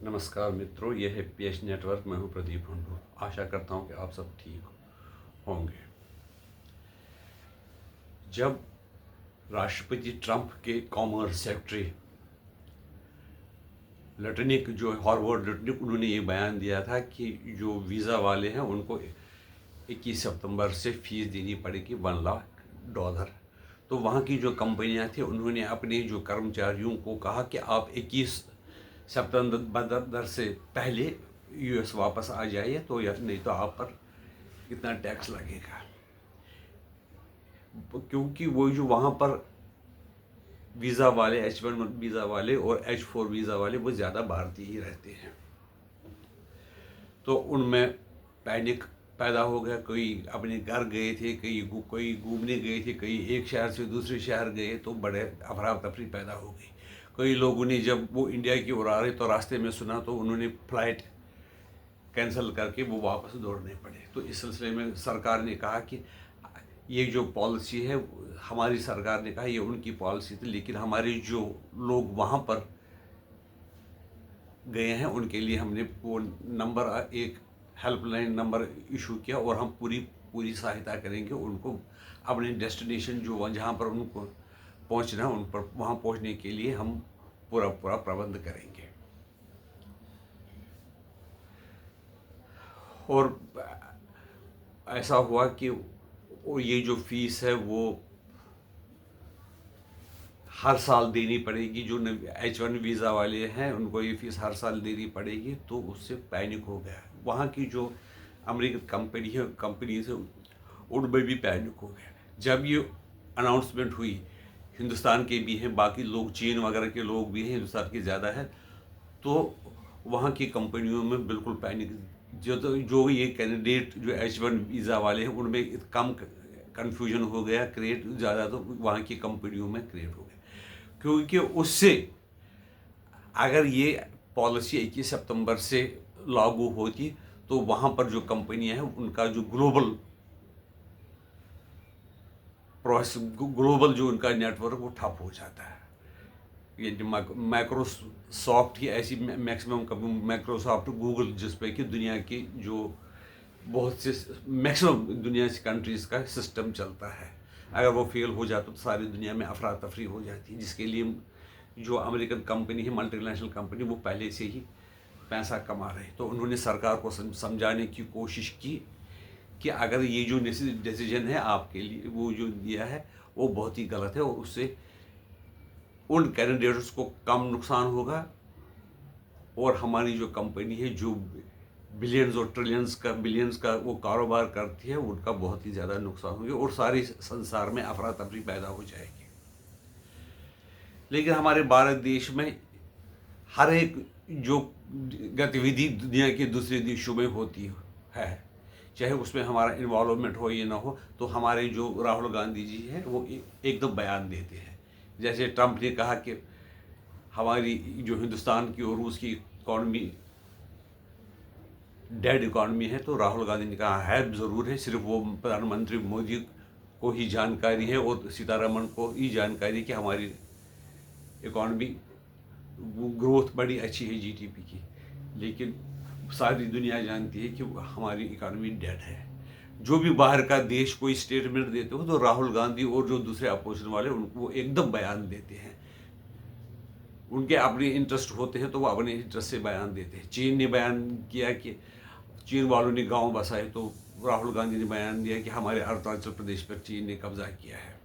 नमस्कार मित्रों, यह है पीएच नेटवर्क। मैं हूं प्रदीप हुंडू। आशा करता हूं कि आप सब ठीक होंगे। जब राष्ट्रपति ट्रंप के कॉमर्स सेक्रेटरी लटनिक, जो हार्वर्ड लटनिक, उन्होंने ये बयान दिया था कि जो वीज़ा वाले हैं उनको 21 सितंबर से फीस देनी पड़ेगी $1 लाख। तो वहाँ की जो कंपनियाँ थी उन्होंने अपने जो कर्मचारियों को कहा कि आप 21 सितंबर से पहले यूएस वापस आ जाइए, तो या नहीं तो आप पर कितना टैक्स लगेगा। क्योंकि वो जो वहाँ पर वीज़ा वाले, H1 वीज़ा वाले और H4 वीज़ा वाले, वो ज़्यादा भारतीय ही रहते हैं। तो उनमें पैनिक पैदा हो गया। कोई अपने घर गए थे, कोई घूमने गए थे, कई एक शहर से दूसरे शहर गए, तो बड़े अफरा तफरी पैदा हो गई। कई लोगों ने, जब वो इंडिया की ओर आ रहे तो रास्ते में सुना, तो उन्होंने फ्लाइट कैंसिल करके वो वापस दौड़ने पड़े। तो इस सिलसिले में सरकार ने कहा कि ये जो पॉलिसी है, हमारी सरकार ने कहा ये उनकी पॉलिसी थी, लेकिन हमारे जो लोग वहाँ पर गए हैं उनके लिए हमने वो नंबर, एक हेल्पलाइन नंबर इशू किया, और हम पूरी सहायता करेंगे उनको अपने डेस्टिनेशन जो जहाँ पर उनको पहुँचना है, उन पर वहाँ पहुँचने के लिए हम पूरा प्रबंध करेंगे। और ऐसा हुआ कि ये जो फीस है वो हर साल देनी पड़ेगी। जो H1 वीज़ा वाले हैं उनको ये फीस हर साल देनी पड़ेगी। तो उससे पैनिक हो गया वहाँ की जो अमेरिकन कंपनीज है, उनमें भी पैनिक हो गया। जब ये अनाउंसमेंट हुई, हिंदुस्तान के भी हैं, बाकी लोग चीन वगैरह के लोग भी हैं, हिंदुस्तान के ज़्यादा है, तो वहाँ की कंपनियों में बिल्कुल पैनिक। जो ये कैंडिडेट जो H1 वीज़ा वाले हैं उनमें कम कन्फ्यूजन हो गया, क्रिएट ज़्यादा तो वहाँ की कंपनियों में क्रिएट हो गया। क्योंकि उससे अगर ये पॉलिसी 21 सितंबर से लागू होती तो वहाँ पर जो कंपनियाँ हैं उनका जो ग्लोबल जो उनका नेटवर्क वो ठप हो जाता है। ये माइक्रोसॉफ्ट ही ऐसी मैक्सिमम माइक्रोसॉफ्ट, गूगल, जिस पे कि दुनिया की जो बहुत से मैक्सिमम दुनिया की कंट्रीज़ का सिस्टम चलता है, अगर वो फेल हो जाता तो सारी दुनिया में अफरा तफरी हो जाती है। जिसके लिए जो अमेरिकन कंपनी है, मल्टीनेशनल कंपनी, वो पहले से ही पैसा कमा रहे। तो उन्होंने सरकार को समझाने की कोशिश की कि अगर ये जो डिसीजन है आपके लिए, वो जो दिया है वो बहुत ही गलत है, और उससे उन कैंडिडेट्स को कम नुकसान होगा, और हमारी जो कंपनी है जो बिलियंस और बिलियंस का वो कारोबार करती है, उनका बहुत ही ज़्यादा नुकसान होगा, और सारे संसार में अफरा तफरी पैदा हो जाएगी। लेकिन हमारे भारत देश में हर एक जो गतिविधि दुनिया के दूसरे देशों में होती है, चाहे उसमें हमारा इन्वॉल्वमेंट हो या ना हो, तो हमारे जो राहुल गांधी जी हैं वो एकदम बयान देते हैं। जैसे ट्रंप ने कहा कि हमारी जो हिंदुस्तान की और रूस की इकॉनमी डेड इकॉनमी है, तो राहुल गांधी ने कहा है ज़रूर है, सिर्फ वो प्रधानमंत्री मोदी को ही जानकारी है और सीतारमण को ही जानकारी है कि हमारी इकॉनमी ग्रोथ बड़ी अच्छी है जीडीपी की, लेकिन सारी दुनिया जानती है कि हमारी इकॉनमी डेड है। जो भी बाहर का देश कोई स्टेटमेंट देते हो तो राहुल गांधी और जो दूसरे अपोजिशन वाले उनको एकदम बयान देते हैं। उनके अपने इंटरेस्ट होते हैं तो वो अपने इंटरेस्ट से बयान देते हैं। चीन ने बयान किया कि चीन वालों ने गांव बसाए, तो राहुल गांधी ने बयान दिया कि हमारे अरुणाचल प्रदेश पर चीन ने कब्जा किया है।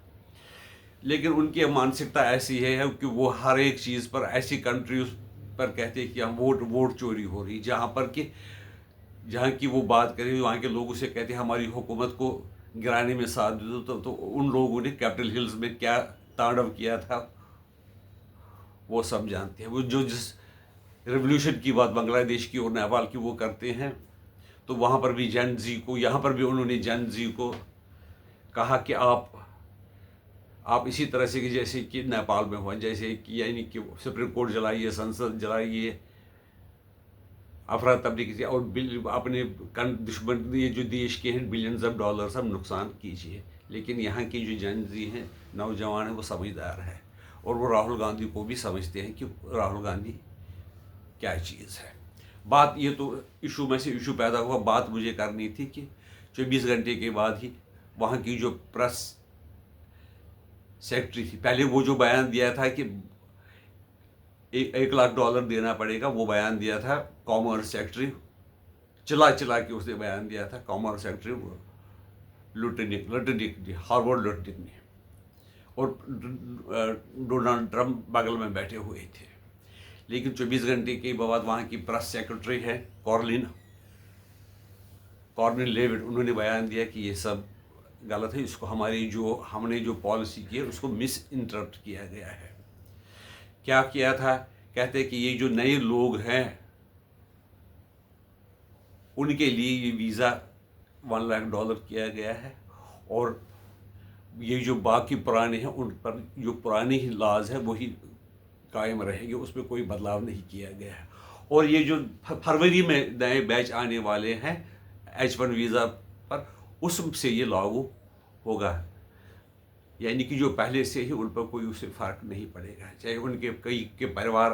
लेकिन उनकी मानसिकता ऐसी है कि वो हर एक चीज़ पर, ऐसी कंट्रीज पर कहते हैं कि हम वोट चोरी हो रही, जहाँ की वो बात करें वहाँ के लोगों से कहते हैं हमारी हुकूमत को गिराने में साथ दे दो। तो उन लोगों ने कैपिटल हिल्स में क्या तांडव किया था वो सब जानते हैं। वो जो जिस रेवोल्यूशन की बात बांग्लादेश की और नेपाल की वो करते हैं, तो वहाँ पर भी जैन जी को, यहाँ पर भी उन्होंने जैन जी को कहा कि आप इसी तरह से कि जैसे कि नेपाल में हुआ, जैसे कि यानी कि सुप्रीम कोर्ट जलाइए, संसद जलाइए, अफरा तफरी कीजिए, और अपने दुश्मन ये जो देश के हैं बिलियंस ऑफ डॉलर सब नुकसान कीजिए। लेकिन यहाँ की जो जैन जी हैं, नौजवान हैं, वो समझदार है, और वो राहुल गांधी को भी समझते हैं कि राहुल गांधी क्या चीज़ है। बात ये तो इशू में से इशू पैदा हुआ। बात मुझे करनी थी कि 24 घंटे के बाद ही वहाँ की जो प्रेस सेक्रेटरी थी, पहले वो जो बयान दिया था कि $1 लाख देना पड़ेगा, वो बयान दिया था कॉमर्स सेक्रेटरी, चिल्ला चिल्ला के उसने बयान दिया था commerce secretary Lutnick Harvard Lutnick ने, और डोनाल्ड ट्रंप बगल में बैठे हुए थे। लेकिन 24 घंटे के बाद वहाँ की प्रेस सेक्रेटरी है कॉर्निन लेविट, उन्होंने बयान दिया कि ये सब गलत है, इसको हमने जो पॉलिसी की है उसको मिस इंटरप्ट किया गया है। क्या किया था? कहते कि ये जो नए लोग हैं उनके लिए ये वीज़ा $1 लाख किया गया है, और ये जो बाकी पुराने हैं उन पर जो पुराने ही लॉज है वही कायम रहेंगे, उसमें कोई बदलाव नहीं किया गया है। और ये जो फरवरी में नए बैच आने वाले हैं H1 वीज़ा पर, उससे ये लागू होगा, यानी कि जो पहले से ही उन पर कोई उससे फ़र्क नहीं पड़ेगा। चाहे उनके कई के परिवार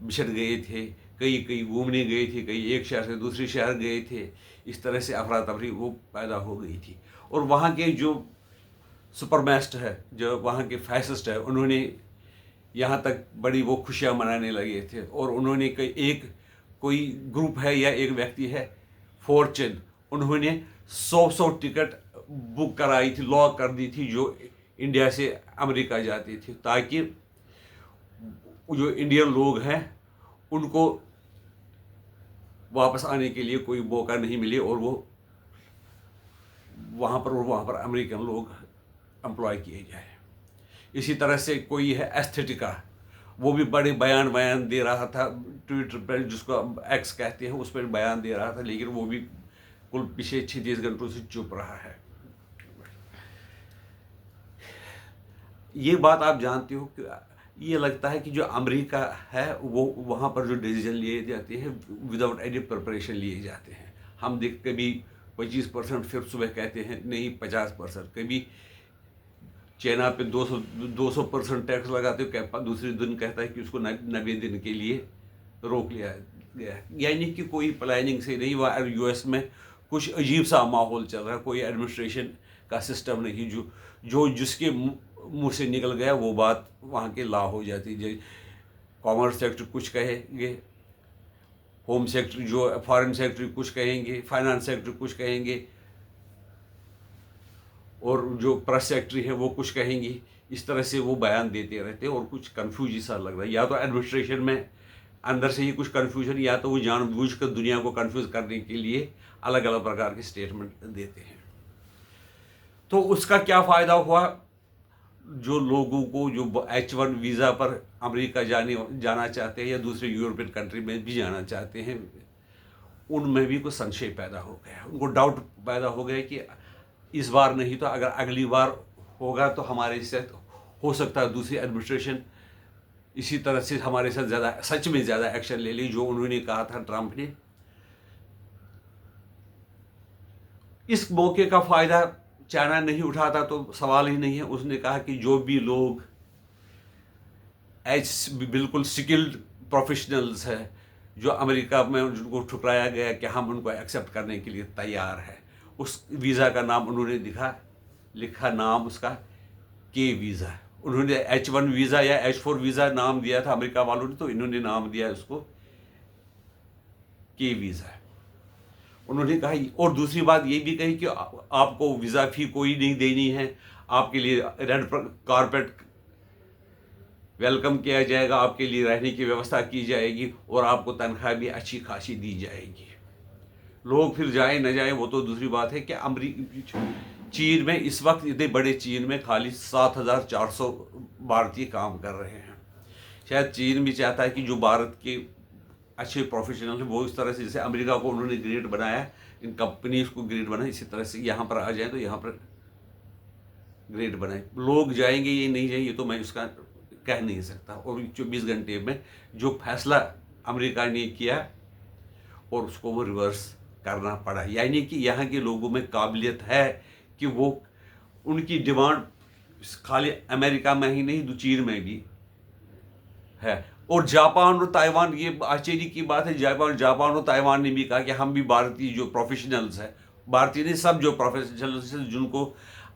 बिछड़ गए थे, कई घूमने गए थे, कई एक शहर से दूसरे शहर गए थे, इस तरह से अफरा तफरी वो पैदा हो गई थी। और वहाँ के जो सुपरमैस्ट है, जो वहाँ के फैसिस्ट है, उन्होंने यहाँ तक बड़ी वो खुशियाँ मनाने लगे थे, और उन्होंने कोई ग्रुप है या एक व्यक्ति है फॉर्चून, उन्होंने 100 टिकट बुक कराई थी, लॉक कर दी थी, जो इंडिया से अमेरिका जाती थी, ताकि जो इंडियन लोग हैं उनको वापस आने के लिए कोई मौका नहीं मिले, और वो वहाँ पर अमेरिकन लोग एम्प्लॉय किए जाए। इसी तरह से कोई है एस्थेटिका, वो भी बड़े बयान दे रहा था ट्विटर पर, जिसको एक्स कहते हैं, उस पर बयान दे रहा था, लेकिन वो भी कुल पिछले 36 घंटों से चुप रहा है। ये बात आप जानते हो कि ये लगता है कि जो अमेरिका है वो वहाँ पर जो डिसीजन लिए जाते हैं विदाउट एनी प्रिपरेशन लिए जाते हैं। हम देख कभी 25%, फिर सुबह कहते हैं नहीं 50%, कभी चाइना पे 200% टैक्स लगाते हो, दूसरे दिन कहता है कि उसको 90 दिन के लिए रोक लिया गया, यानी कि कोई प्लानिंग से नहीं। वह US में कुछ अजीब सा माहौल चल रहा है, कोई एडमिनिस्ट्रेशन का सिस्टम नहीं, जो जिसके मुंह से निकल गया वो बात वहाँ के लॉ हो जाती है। कॉमर्स सेक्टर कुछ कहेंगे, होम सेक्टर जो फॉरेन सेक्टर कुछ कहेंगे, फाइनेंस सेक्टर कुछ कहेंगे, और जो प्रेस सेक्रेटरी है वो कुछ कहेंगी। इस तरह से वो बयान देते रहते हैं, और कुछ कन्फ्यूज सा लग रहा है। या तो एडमिनिस्ट्रेशन में अंदर से ही कुछ कन्फ्यूजन, या तो वो जानबूझकर दुनिया को कन्फ्यूज करने के लिए अलग अलग प्रकार के स्टेटमेंट देते हैं। तो उसका क्या फ़ायदा हुआ? जो लोगों को जो H1 वीज़ा पर अमेरिका जाना चाहते हैं या दूसरे यूरोपियन कंट्री में भी जाना चाहते हैं, उनमें भी कुछ संशय पैदा हो गया, उनको डाउट पैदा हो गया कि इस बार नहीं तो अगर अगली बार होगा तो हमारे साथ हो सकता है दूसरी एडमिनिस्ट्रेशन इसी तरह से हमारे साथ ज़्यादा सच में ज़्यादा एक्शन ले ली, जो उन्होंने कहा था ट्रंप ने। इस मौके का फ़ायदा चाइना नहीं उठाता तो सवाल ही नहीं है। उसने कहा कि जो भी लोग बिल्कुल स्किल्ड प्रोफेशनल्स है, जो अमेरिका में उनको ठुकराया गया कि हम उनको एक्सेप्ट करने के लिए तैयार है, उस वीज़ा का नाम उन्होंने लिखा नाम उसका के वीज़ा। उन्होंने H1 वीज़ा या H4 वीज़ा नाम दिया था अमेरिका वालों ने, तो इन्होंने नाम दिया उसको के वीज़ा। उन्होंने कहा, और दूसरी बात ये भी कही कि आपको वीज़ा फी कोई नहीं देनी है, आपके लिए रेड कारपेट वेलकम किया जाएगा, आपके लिए रहने की व्यवस्था की जाएगी, और आपको तनख्वाह भी अच्छी खासी दी जाएगी। लोग फिर जाए न जाए वो तो दूसरी बात है कि चीन में इस वक्त, इतने बड़े चीन में खाली 7,400 भारतीय काम कर रहे हैं। शायद चीन भी चाहता है कि जो भारत के अच्छे प्रोफेशनल हैं वो इस तरह से, जैसे अमेरिका को उन्होंने ग्रेड बनाया, इन कंपनीज को ग्रेड बनाया, इसी तरह से यहाँ पर आ जाए तो यहाँ पर ग्रेड बनाए। लोग जाएंगे ये नहीं जाएंगे तो मैं उसका कह नहीं सकता। और 24 घंटे में जो फैसला अमेरिका ने किया और उसको वो रिवर्स करना पड़ा, यानी कि यहाँ के लोगों में काबिलियत है कि वो उनकी डिमांड खाली अमेरिका में ही नहीं चीन में भी है, और जापान और ताइवान, ये आश्चर्य की बात है, जापान और ताइवान ने भी कहा कि हम भी भारतीय जो प्रोफेशनल्स हैं, भारतीय नहीं, सब जो प्रोफेशनल्स हैं जिनको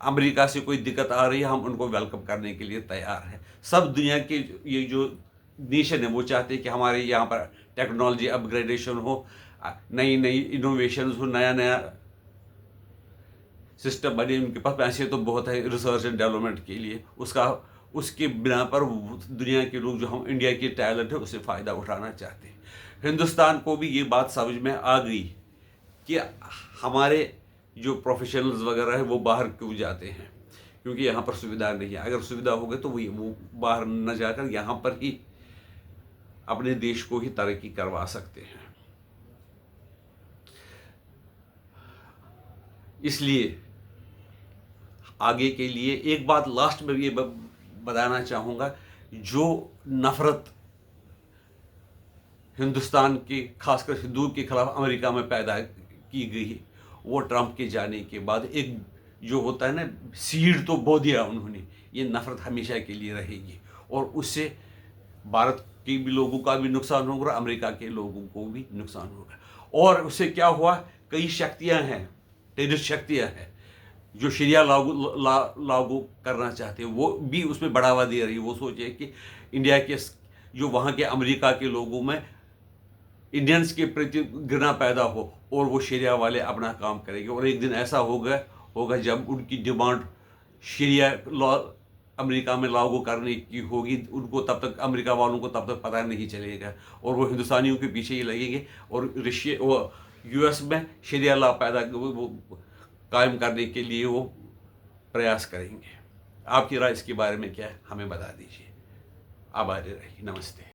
अमेरिका से कोई दिक्कत आ रही है, हम उनको वेलकम करने के लिए तैयार हैं। सब दुनिया के ये जो नेशन है वो चाहते हैं कि हमारे यहाँ पर टेक्नोलॉजी अपग्रेडेशन हो, नई नई इनोवेशन हो, नया नया सिस्टम बने। उनके पास पैसे तो बहुत है रिसर्च एंड डेवलपमेंट के लिए, उसके बिना पर दुनिया के लोग जो हम इंडिया के टैलेंट है उससे फ़ायदा उठाना चाहते हैं। हिंदुस्तान को भी ये बात समझ में आ गई कि हमारे जो प्रोफेशनल्स वगैरह है वो बाहर क्यों जाते हैं, क्योंकि यहाँ पर सुविधा नहीं है। अगर सुविधा हो गई तो वो बाहर न जाकर यहाँ पर ही अपने देश को ही तरक्की करवा सकते हैं। इसलिए आगे के लिए एक बात लास्ट में ये बताना चाहूँगा, जो नफ़रत हिंदुस्तान के खासकर हिंदुओं के खिलाफ अमेरिका में पैदा की गई है, वो ट्रंप के जाने के बाद एक जो होता है ना, सीड तो बो दिया उन्होंने, ये नफ़रत हमेशा के लिए रहेगी और उससे भारत के भी लोगों का भी नुकसान होगा और अमेरिका के लोगों को भी नुकसान होगा। और उससे क्या हुआ, कई शक्तियां हैं, टेररिस्ट शक्तियां हैं जो शरिया लागू करना चाहते हैं, वो भी उसमें बढ़ावा दे रही है। वो सोचे कि इंडिया के जो वहाँ के अमेरिका के लोगों में इंडियंस के प्रति घृणा पैदा हो और वो शरिया वाले अपना काम करेंगे। और एक दिन ऐसा होगा जब उनकी डिमांड शरिया लॉ अमेरिका में लागू करने की होगी, उनको तब तक अमेरिका वालों को तब तक पता नहीं चलेगा और वो हिंदुस्तानियों के पीछे ही लगेंगे और यूएस में शरिया लॉ वो कायम करने के लिए वो प्रयास करेंगे। आपकी राय इसके बारे में क्या है, हमें बता दीजिए। आभारी रहिए। नमस्ते।